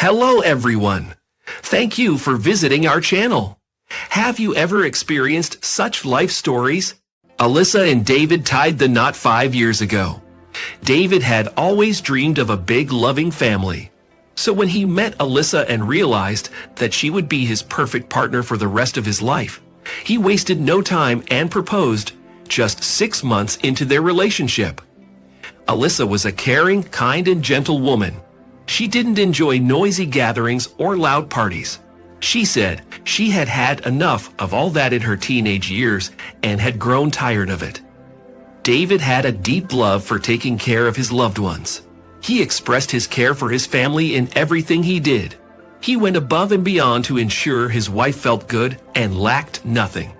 Hello everyone! Thank you for visiting our channel. Have you ever experienced such life stories? Alyssa and David tied the knot 5 years ago. David had always dreamed of a big, loving family. So when he met Alyssa and realized that she would be his perfect partner for the rest of his life, he wasted no time and proposed just 6 months into their relationship. Alyssa was a caring, kind, and gentle woman. She didn't enjoy noisy gatherings or loud parties. She said she had had enough of all that in her teenage years and had grown tired of it. David had a deep love for taking care of his loved ones. He expressed his care for his family in everything he did. He went above and beyond to ensure his wife felt good and lacked nothing.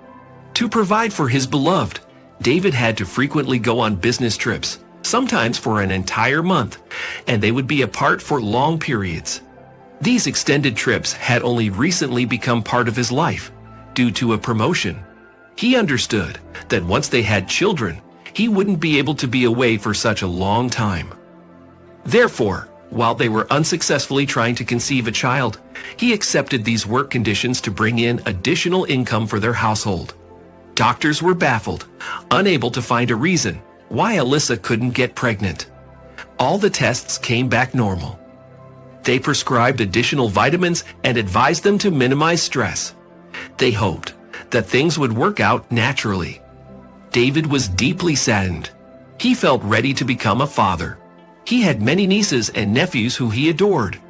To provide for his beloved, David had to frequently go on business trips, sometimes for an entire month, and they would be apart for long periods. These extended trips had only recently become part of his life, due to a promotion. He understood that once they had children, he wouldn't be able to be away for such a long time. Therefore, while they were unsuccessfully trying to conceive a child, he accepted these work conditions to bring in additional income for their household. Doctors were baffled, unable to find a reason why Alyssa couldn't get pregnant. All the tests came back normal. They prescribed additional vitamins and advised them to minimize stress. They hoped that things would work out naturally. David was deeply saddened. He felt ready to become a father. He had many nieces and nephews who he adored.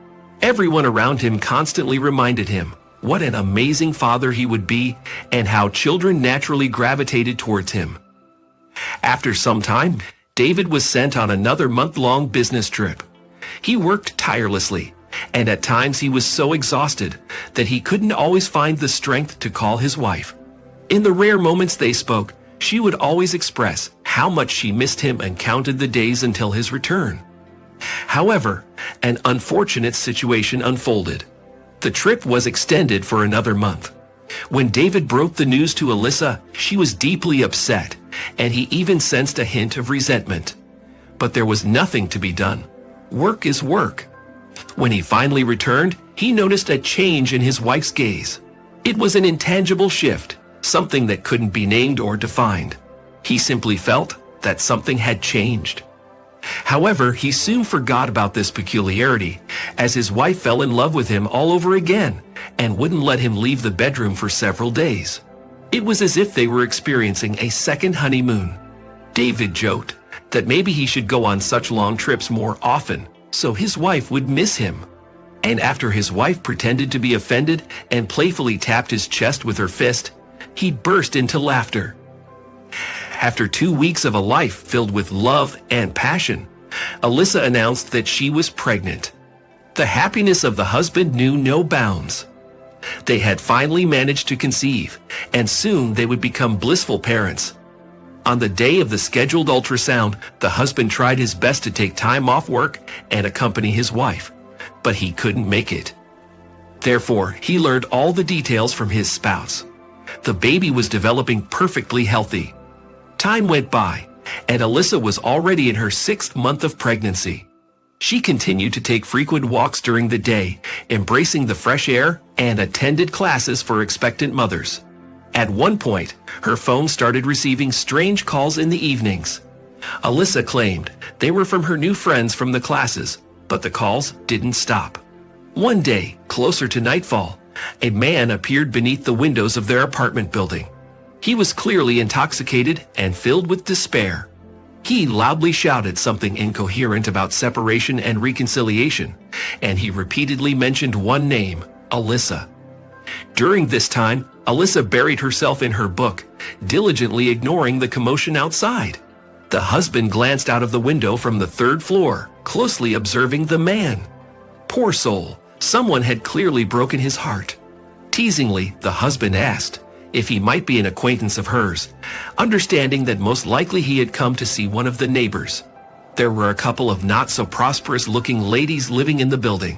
Everyone around him constantly reminded him what an amazing father he would be and how children naturally gravitated towards him. After some time, David was sent on another month-long business trip. He worked tirelessly, and at times he was so exhausted that he couldn't always find the strength to call his wife. In the rare moments they spoke, she would always express how much she missed him and counted the days until his return. However, an unfortunate situation unfolded. The trip was extended for another month. When David broke the news to Alyssa, she was deeply upset, and he even sensed a hint of resentment. But there was nothing to be done. Work is work. When he finally returned, he noticed a change in his wife's gaze. It was an intangible shift, something that couldn't be named or defined. He simply felt that something had changed. However, he soon forgot about this peculiarity, as his wife fell in love with him all over again and wouldn't let him leave the bedroom for several days. It was as if they were experiencing a second honeymoon. David joked that maybe he should go on such long trips more often so his wife would miss him. And after his wife pretended to be offended and playfully tapped his chest with her fist, he burst into laughter. After 2 weeks of a life filled with love and passion, Alyssa announced that she was pregnant. The happiness of the husband knew no bounds. They had finally managed to conceive, and soon they would become blissful parents. On the day of the scheduled ultrasound, the husband tried his best to take time off work and accompany his wife, but he couldn't make it. Therefore, he learned all the details from his spouse. The baby was developing perfectly healthy. Time went by, and Alyssa was already in her 6th month of pregnancy. She continued to take frequent walks during the day, embracing the fresh air, and attended classes for expectant mothers. At one point, her phone started receiving strange calls in the evenings. Alyssa claimed they were from her new friends from the classes, but the calls didn't stop. One day, closer to nightfall, a man appeared beneath the windows of their apartment building. He was clearly intoxicated and filled with despair. He loudly shouted something incoherent about separation and reconciliation, and he repeatedly mentioned one name, Alyssa. During this time, Alyssa buried herself in her book, diligently ignoring the commotion outside. The husband glanced out of the window from the 3rd floor, closely observing the man. Poor soul, someone had clearly broken his heart. Teasingly, the husband asked if he might be an acquaintance of hers, understanding that most likely he had come to see one of the neighbors. There were a couple of not-so-prosperous-looking ladies living in the building.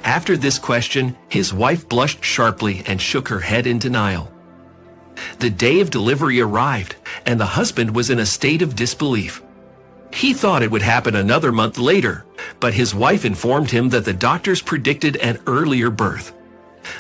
After this question, his wife blushed sharply and shook her head in denial. The day of delivery arrived, and the husband was in a state of disbelief. He thought it would happen another month later, but his wife informed him that the doctors predicted an earlier birth.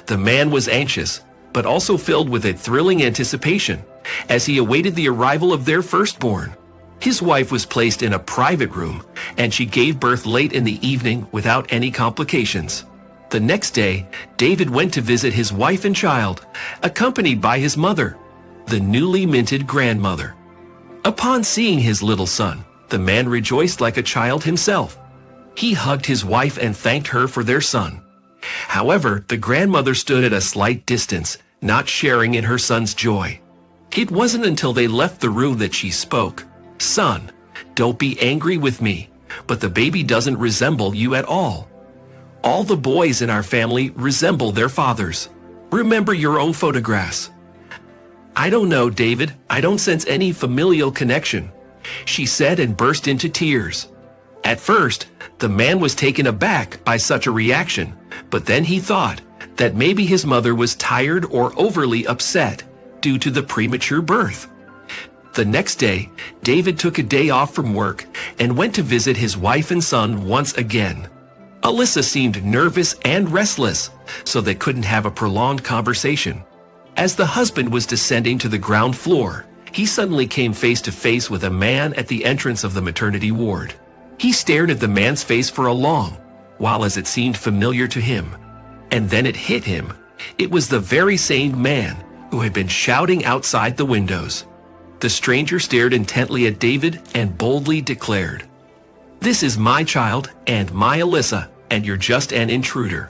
The man was anxious, but also filled with a thrilling anticipation as he awaited the arrival of their firstborn. His wife was placed in a private room, and she gave birth late in the evening without any complications. The next day, David went to visit his wife and child, accompanied by his mother, the newly minted grandmother. Upon seeing his little son, the man rejoiced like a child himself. He hugged his wife and thanked her for their son. However, the grandmother stood at a slight distance, not sharing in her son's joy. It wasn't until they left the room that she spoke. "Son, don't be angry with me, but the baby doesn't resemble you at all. All the boys in our family resemble their fathers. Remember your own photographs." "I don't know, David. I don't sense any familial connection," she said and burst into tears. At first, the man was taken aback by such a reaction, but then he thought that maybe his mother was tired or overly upset due to the premature birth. The next day, David took a day off from work and went to visit his wife and son once again. Alyssa seemed nervous and restless, so they couldn't have a prolonged conversation. As the husband was descending to the ground floor, he suddenly came face to face with a man at the entrance of the maternity ward. He stared at the man's face for a long while as it seemed familiar to him. And then it hit him. It was the very same man who had been shouting outside the windows. The stranger stared intently at David and boldly declared, "This is my child and my Alyssa, and you're just an intruder."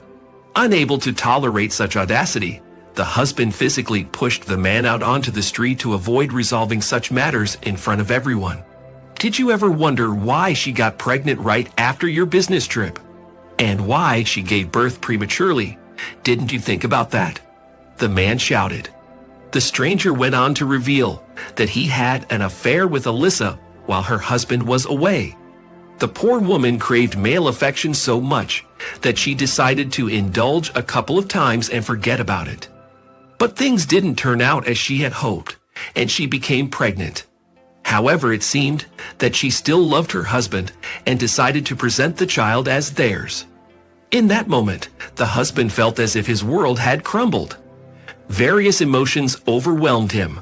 Unable to tolerate such audacity, the husband physically pushed the man out onto the street to avoid resolving such matters in front of everyone. Did you ever wonder why she got pregnant right after your business trip? And why she gave birth prematurely? Didn't you think about that? The man shouted. The stranger went on to reveal that he had an affair with Alyssa while her husband was away. The poor woman craved male affection so much that she decided to indulge a couple of times and forget about it. But things didn't turn out as she had hoped, and she became pregnant. However, it seemed that she still loved her husband and decided to present the child as theirs. In that moment, the husband felt as if his world had crumbled. Various emotions overwhelmed him.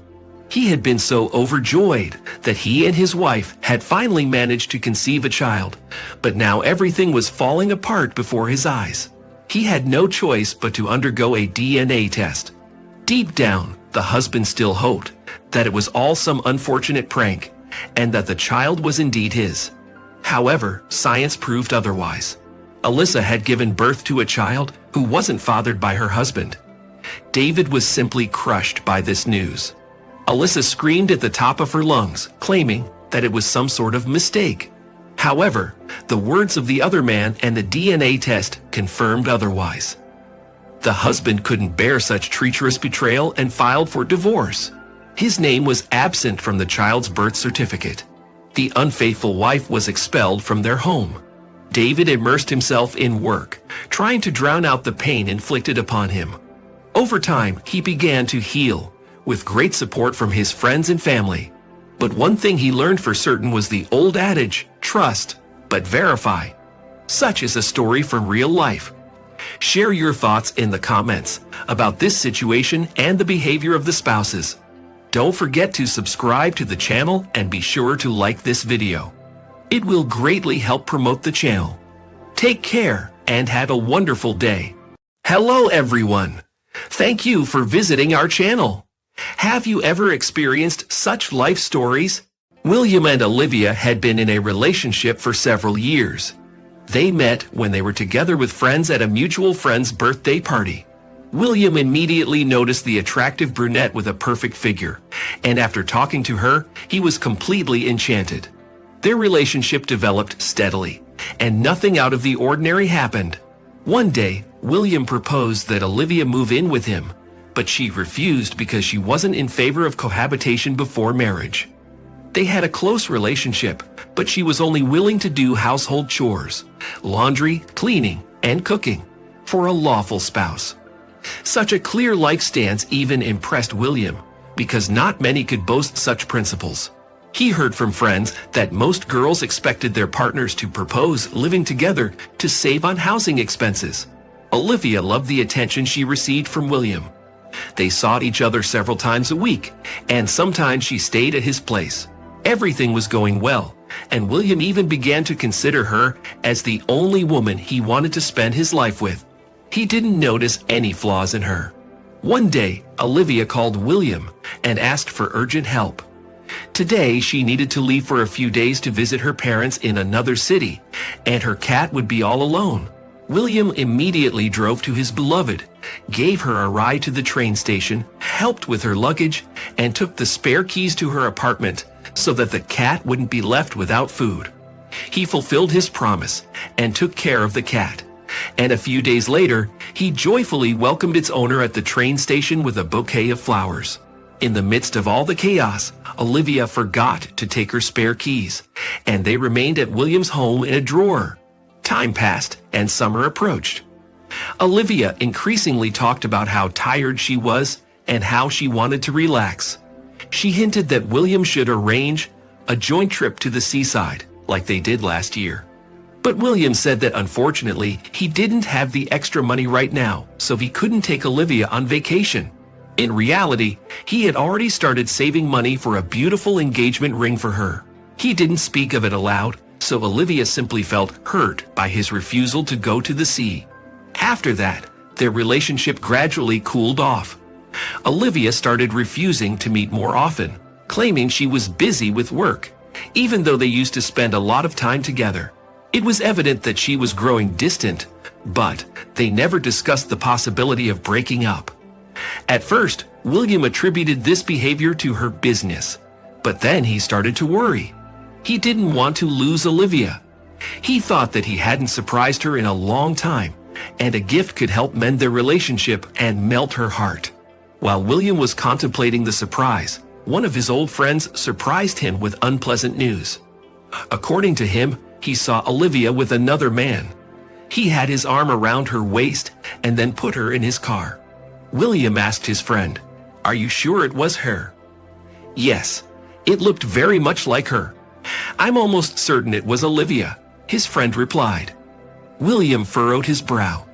He had been so overjoyed that he and his wife had finally managed to conceive a child, but now everything was falling apart before his eyes. He had no choice but to undergo a DNA test. Deep down, the husband still hoped that it was all some unfortunate prank and that the child was indeed his. However, science proved otherwise. Alyssa had given birth to a child who wasn't fathered by her husband. David was simply crushed by this news. Alyssa screamed at the top of her lungs, claiming that it was some sort of mistake. However, the words of the other man and the DNA test confirmed otherwise. The husband couldn't bear such treacherous betrayal and filed for divorce. His name was absent from the child's birth certificate. The unfaithful wife was expelled from their home. David immersed himself in work, trying to drown out the pain inflicted upon him. Over time, he began to heal, with great support from his friends and family. But one thing he learned for certain was the old adage, trust, but verify. Such is a story from real life. Share your thoughts in the comments about this situation and the behavior of the spouses. Don't forget to subscribe to the channel and be sure to like this video. It will greatly help promote the channel. Take care and have a wonderful day. Hello everyone. Thank you for visiting our channel. Have you ever experienced such life stories? William and Olivia had been in a relationship for several years. They met when they were together with friends at a mutual friend's birthday party. William immediately noticed the attractive brunette with a perfect figure, and after talking to her, he was completely enchanted. Their relationship developed steadily, and nothing out of the ordinary happened. One day, William proposed that Olivia move in with him, but she refused because she wasn't in favor of cohabitation before marriage. They had a close relationship, but she was only willing to do household chores, laundry, cleaning, and cooking for a lawful spouse. Such a clear life stance even impressed William, because not many could boast such principles. He heard from friends that most girls expected their partners to propose living together to save on housing expenses. Olivia loved the attention she received from William. They saw each other several times a week, and sometimes she stayed at his place. Everything was going well, and William even began to consider her as the only woman he wanted to spend his life with. He didn't notice any flaws in her. One day, Olivia called William and asked for urgent help. Today, she needed to leave for a few days to visit her parents in another city, and her cat would be all alone. William immediately drove to his beloved, gave her a ride to the train station, helped with her luggage, and took the spare keys to her apartment so that the cat wouldn't be left without food. He fulfilled his promise and took care of the cat. And a few days later, he joyfully welcomed its owner at the train station with a bouquet of flowers. In the midst of all the chaos, Olivia forgot to take her spare keys, and they remained at William's home in a drawer. Time passed, and summer approached. Olivia increasingly talked about how tired she was and how she wanted to relax. She hinted that William should arrange a joint trip to the seaside, like they did last year. But William said that unfortunately, he didn't have the extra money right now, so he couldn't take Olivia on vacation. In reality, he had already started saving money for a beautiful engagement ring for her. He didn't speak of it aloud, so Olivia simply felt hurt by his refusal to go to the sea. After that, their relationship gradually cooled off. Olivia started refusing to meet more often, claiming she was busy with work, even though they used to spend a lot of time together. It was evident that she was growing distant, but they never discussed the possibility of breaking up. At first, William attributed this behavior to her business, but then he started to worry. He didn't want to lose Olivia. He thought that he hadn't surprised her in a long time, and a gift could help mend their relationship and melt her heart. While William was contemplating the surprise, one of his old friends surprised him with unpleasant news. According to him, he saw Olivia with another man. He had his arm around her waist and then put her in his car. William asked his friend, "Are you sure it was her?" "Yes, it looked very much like her. I'm almost certain it was Olivia," his friend replied. William furrowed his brow.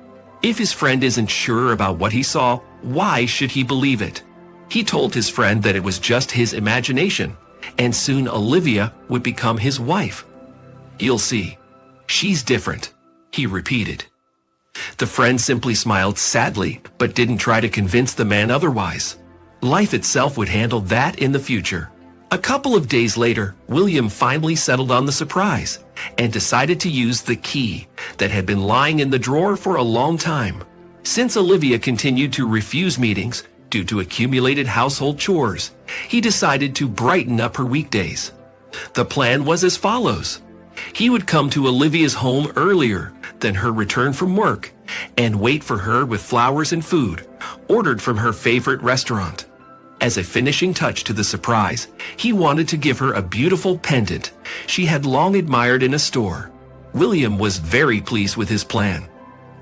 If his friend isn't sure about what he saw, why should he believe it? He told his friend that it was just his imagination, and soon Olivia would become his wife. "You'll see. She's different," he repeated. The friend simply smiled sadly, but didn't try to convince the man otherwise. Life itself would handle that in the future. A couple of days later, William finally settled on the surprise and decided to use the key that had been lying in the drawer for a long time. Since Olivia continued to refuse meetings due to accumulated household chores, he decided to brighten up her weekdays. The plan was as follows. He would come to Olivia's home earlier than her return from work and wait for her with flowers and food, ordered from her favorite restaurant. As a finishing touch to the surprise, he wanted to give her a beautiful pendant she had long admired in a store. William was very pleased with his plan.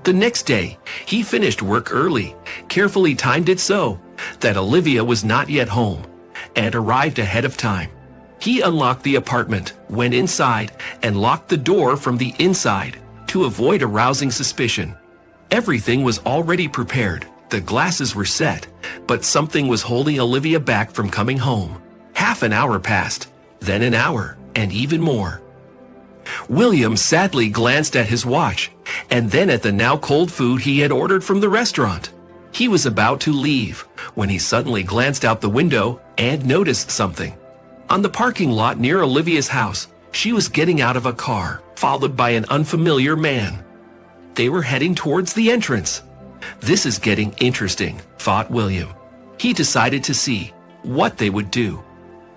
The next day, he finished work early, carefully timed it so that Olivia was not yet home, and arrived ahead of time. He unlocked the apartment, went inside, and locked the door from the inside to avoid arousing suspicion. Everything was already prepared. The glasses were set, but something was holding Olivia back from coming home. Half an hour passed, then an hour, and even more. William sadly glanced at his watch, and then at the now cold food he had ordered from the restaurant. He was about to leave when he suddenly glanced out the window and noticed something. On the parking lot near Olivia's house, she was getting out of a car, followed by an unfamiliar man. They were heading towards the entrance. This is getting interesting, thought William. He decided to see what they would do.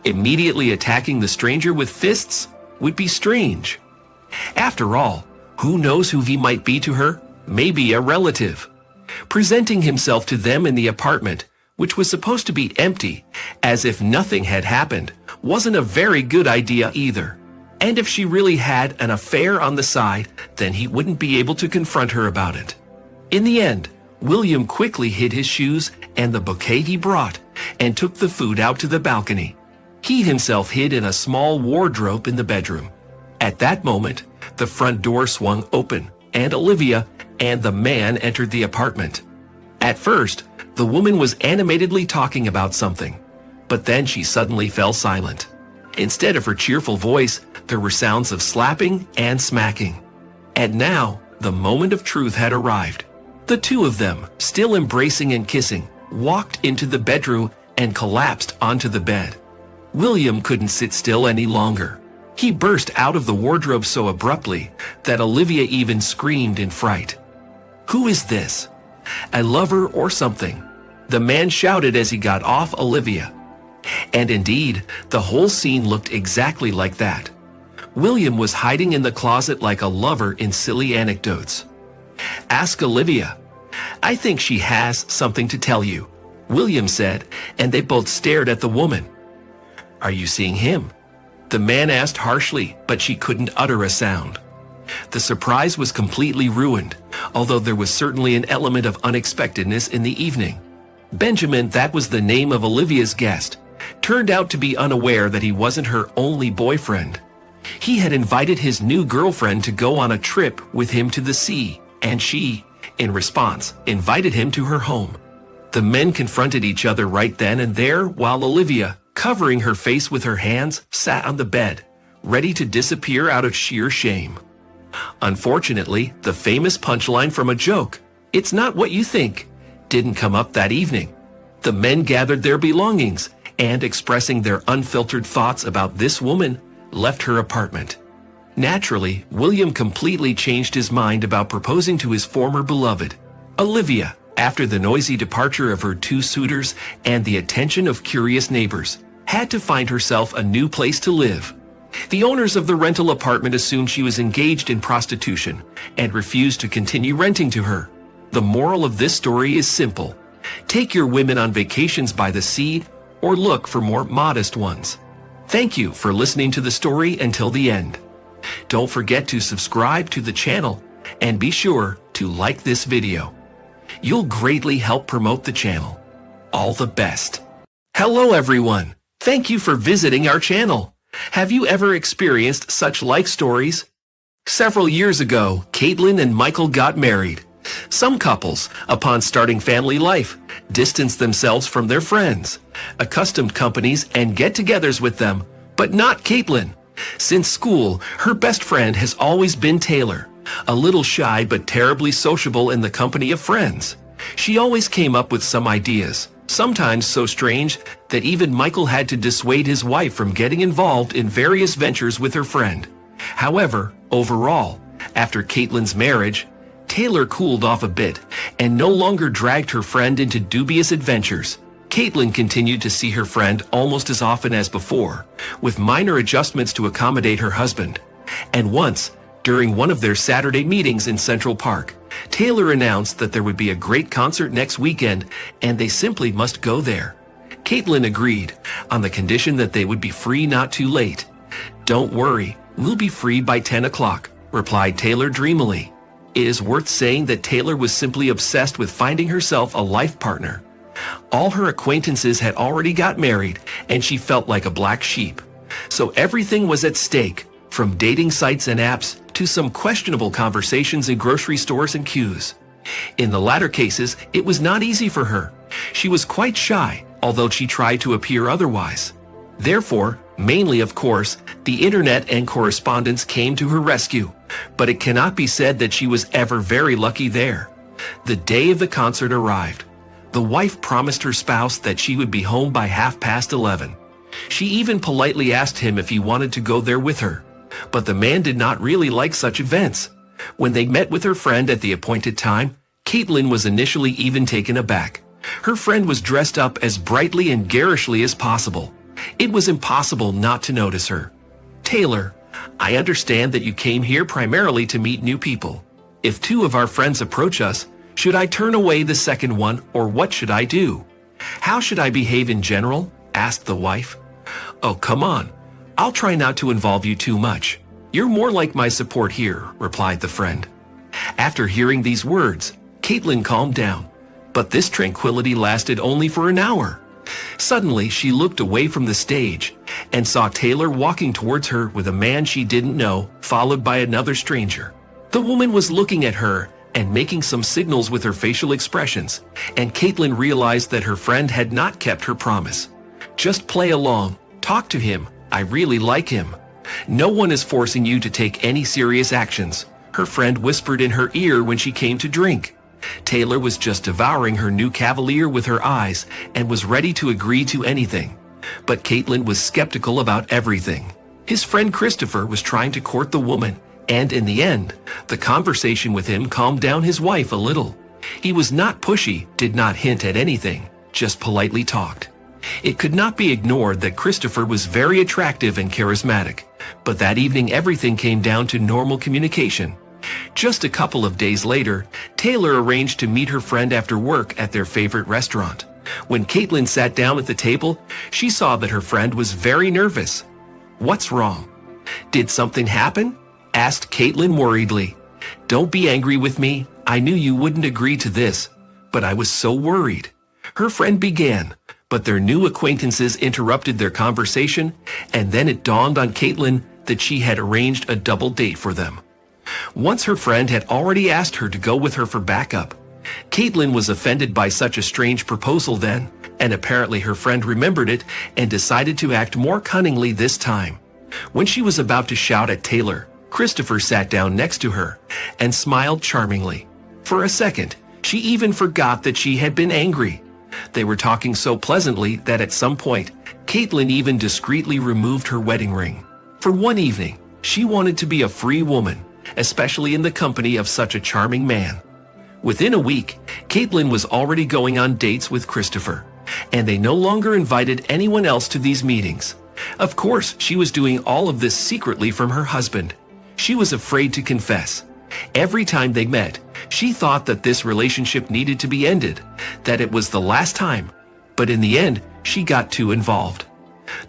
Immediately attacking the stranger with fists would be strange. After all, who knows who he might be to her? Maybe a relative. Presenting himself to them in the apartment, which was supposed to be empty, as if nothing had happened, wasn't a very good idea either. And if she really had an affair on the side, then he wouldn't be able to confront her about it. In the end, William quickly hid his shoes and the bouquet he brought and took the food out to the balcony. He himself hid in a small wardrobe in the bedroom. At that moment, the front door swung open, and Olivia and the man entered the apartment. At first, the woman was animatedly talking about something, but then she suddenly fell silent. Instead of her cheerful voice, there were sounds of slapping and smacking. And now, the moment of truth had arrived. The two of them, still embracing and kissing, walked into the bedroom and collapsed onto the bed. William couldn't sit still any longer. He burst out of the wardrobe so abruptly that Olivia even screamed in fright. "Who is this? A lover or something?" the man shouted as he got off Olivia. And indeed, the whole scene looked exactly like that. William was hiding in the closet like a lover in silly anecdotes. "Ask Olivia. I think she has something to tell you," William said, and they both stared at the woman. "Are you seeing him?" the man asked harshly, but she couldn't utter a sound. The surprise was completely ruined, although there was certainly an element of unexpectedness in the evening. Benjamin, that was the name of Olivia's guest, turned out to be unaware that he wasn't her only boyfriend. He had invited his new girlfriend to go on a trip with him to the sea, and she, in response, invited him to her home. The men confronted each other right then and there while Olivia, covering her face with her hands, sat on the bed, ready to disappear out of sheer shame. Unfortunately, the famous punchline from a joke, "It's not what you think," didn't come up that evening. The men gathered their belongings and, expressing their unfiltered thoughts about this woman, left her apartment. Naturally, William completely changed his mind about proposing to his former beloved, Olivia, after the noisy departure of her two suitors and the attention of curious neighbors, had to find herself a new place to live. The owners of the rental apartment assumed she was engaged in prostitution and refused to continue renting to her. The moral of this story is simple. Take your women on vacations by the sea or look for more modest ones. Thank you for listening to the story until the end. Don't forget to subscribe to the channel and be sure to like this video. You'll greatly help promote the channel. All the best. Hello everyone. Thank you for visiting our channel. Have you ever experienced such life stories? Several years ago, Caitlin and Michael got married. Some couples, upon starting family life, distance themselves from their friends, accustomed companies, and get-togethers with them, but not Caitlin. Since school, her best friend has always been Taylor, a little shy but terribly sociable in the company of friends. She always came up with some ideas, sometimes so strange that even Michael had to dissuade his wife from getting involved in various ventures with her friend. However, overall, after Caitlin's marriage, Taylor cooled off a bit and no longer dragged her friend into dubious adventures. Caitlin continued to see her friend almost as often as before, with minor adjustments to accommodate her husband. And once, during one of their Saturday meetings in Central Park, Taylor announced that there would be a great concert next weekend and they simply must go there. Caitlin agreed, on the condition that they would be free not too late. "Don't worry, we'll be free by 10 o'clock, replied Taylor dreamily. It is worth saying that Taylor was simply obsessed with finding herself a life partner. All her acquaintances had already got married, and she felt like a black sheep. So everything was at stake, from dating sites and apps to some questionable conversations in grocery stores and queues. In the latter cases, it was not easy for her. She was quite shy, although she tried to appear otherwise. Therefore, mainly of course, the internet and correspondence came to her rescue, but it cannot be said that she was ever very lucky there. The day of the concert arrived. The wife promised her spouse that she would be home by 11:30. She even politely asked him if he wanted to go there with her, but the man did not really like such events. When they met with her friend at the appointed time, Caitlin was initially even taken aback. Her friend was dressed up as brightly and garishly as possible. It was impossible not to notice her. "Taylor, I understand that you came here primarily to meet new people. If two of our friends approach us, should I turn away the second one, or what should I do? How should I behave in general?" asked the wife. "Oh, come on. I'll try not to involve you too much. You're more like my support here," replied the friend. After hearing these words, Caitlin calmed down, but this tranquility lasted only for an hour. Suddenly, she looked away from the stage, and saw Taylor walking towards her with a man she didn't know, followed by another stranger. The woman was looking at her and making some signals with her facial expressions, and Caitlin realized that her friend had not kept her promise. "Just play along. Talk to him. I really like him. No one is forcing you to take any serious actions," her friend whispered in her ear when she came to drink. Taylor was just devouring her new cavalier with her eyes and was ready to agree to anything. But Caitlin was skeptical about everything. His friend Christopher was trying to court the woman, and in the end, the conversation with him calmed down his wife a little. He was not pushy, did not hint at anything, just politely talked. It could not be ignored that Christopher was very attractive and charismatic, but that evening everything came down to normal communication. Just a couple of days later, Taylor arranged to meet her friend after work at their favorite restaurant. When Caitlin sat down at the table, she saw that her friend was very nervous. "What's wrong? Did something happen?" asked Caitlin worriedly. "Don't be angry with me. I knew you wouldn't agree to this, but I was so worried." Her friend began, but their new acquaintances interrupted their conversation, and then it dawned on Caitlin that she had arranged a double date for them. Once her friend had already asked her to go with her for backup. Caitlin was offended by such a strange proposal then, and apparently her friend remembered it and decided to act more cunningly this time. When she was about to shout at Taylor, Christopher sat down next to her and smiled charmingly. For a second, she even forgot that she had been angry. They were talking so pleasantly that at some point, Caitlin even discreetly removed her wedding ring. For one evening, she wanted to be a free woman, especially in the company of such a charming man. Within a week, Caitlin was already going on dates with Christopher, and they no longer invited anyone else to these meetings. Of course, she was doing all of this secretly from her husband. She was afraid to confess. Every time they met, she thought that this relationship needed to be ended, that it was the last time, but in the end, she got too involved.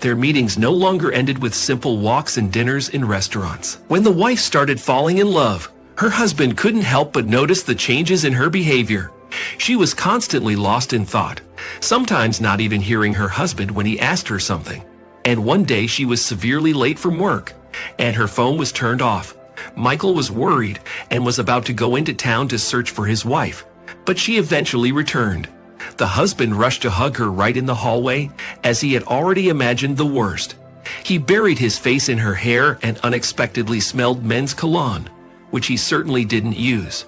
Their meetings no longer ended with simple walks and dinners in restaurants. When the wife started falling in love, her husband couldn't help but notice the changes in her behavior. She was constantly lost in thought, sometimes not even hearing her husband when he asked her something. And one day she was severely late from work, and her phone was turned off. Michael was worried and was about to go into town to search for his wife, but she eventually returned. The husband rushed to hug her right in the hallway, as he had already imagined the worst. He buried his face in her hair and unexpectedly smelled men's cologne, which he certainly didn't use.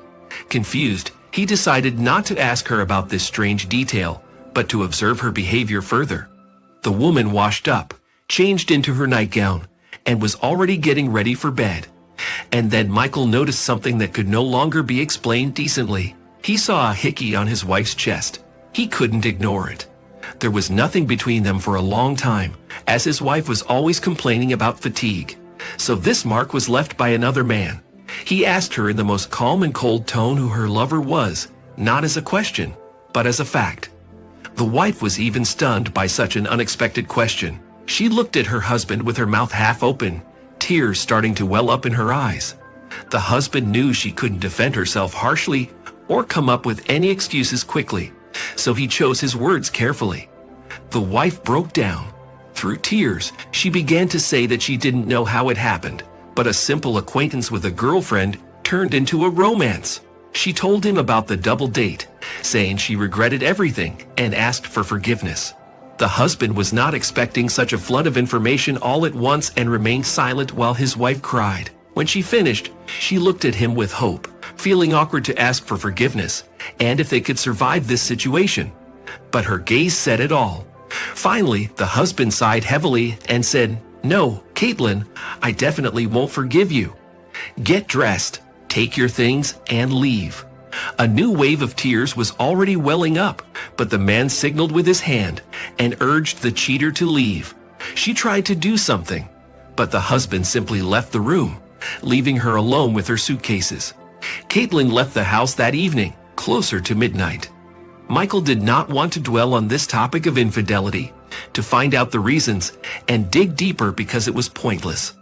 Confused, he decided not to ask her about this strange detail, but to observe her behavior further. The woman washed up, changed into her nightgown, and was already getting ready for bed. And then Michael noticed something that could no longer be explained decently. He saw a hickey on his wife's chest. He couldn't ignore it. There was nothing between them for a long time, as his wife was always complaining about fatigue. So this mark was left by another man. He asked her in the most calm and cold tone who her lover was, not as a question, but as a fact. The wife was even stunned by such an unexpected question. She looked at her husband with her mouth half open, tears starting to well up in her eyes. The husband knew she couldn't defend herself harshly or come up with any excuses quickly, so he chose his words carefully. The wife broke down. Through tears, she began to say that she didn't know how it happened, but a simple acquaintance with a girlfriend turned into a romance. She told him about the double date, saying she regretted everything and asked for forgiveness. The husband was not expecting such a flood of information all at once and remained silent while his wife cried. When she finished, she looked at him with hope, feeling awkward to ask for forgiveness and if they could survive this situation. But her gaze said it all. Finally, the husband sighed heavily and said, "No, Caitlin, I definitely won't forgive you. Get dressed, take your things, and leave." A new wave of tears was already welling up, but the man signaled with his hand and urged the cheater to leave. She tried to do something, but the husband simply left the room, leaving her alone with her suitcases. Caitlin left the house that evening, closer to midnight. Michael did not want to dwell on this topic of infidelity, to find out the reasons and dig deeper because it was pointless.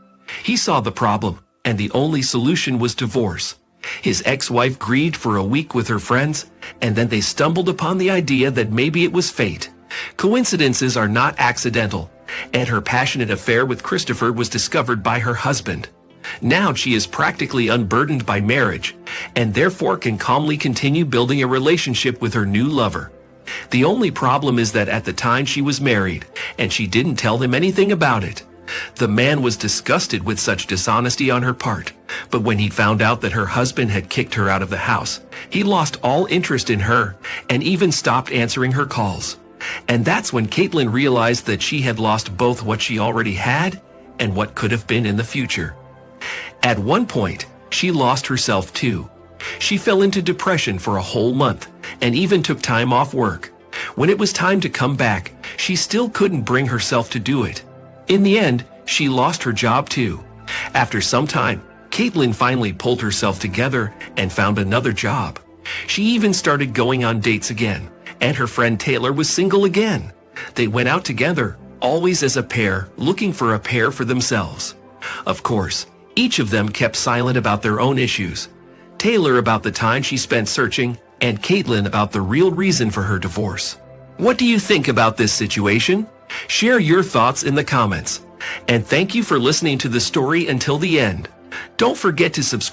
He saw the problem, and the only solution was divorce. His ex-wife grieved for a week with her friends, and then they stumbled upon the idea that maybe it was fate. Coincidences are not accidental, and her passionate affair with Christopher was discovered by her husband. Now she is practically unburdened by marriage, and therefore can calmly continue building a relationship with her new lover. The only problem is that at the time she was married, and she didn't tell him anything about it. The man was disgusted with such dishonesty on her part, but when he found out that her husband had kicked her out of the house, he lost all interest in her and even stopped answering her calls. And that's when Caitlin realized that she had lost both what she already had and what could have been in the future. At one point, she lost herself too. She fell into depression for a whole month and even took time off work. When it was time to come back, she still couldn't bring herself to do it. In the end, she lost her job too. After some time, Caitlin finally pulled herself together and found another job. She even started going on dates again, and her friend Taylor was single again. They went out together, always as a pair, looking for a pair for themselves. Of course, each of them kept silent about their own issues. Taylor about the time she spent searching, and Caitlin about the real reason for her divorce. What do you think about this situation? Share your thoughts in the comments. And thank you for listening to the story until the end. Don't forget to subscribe.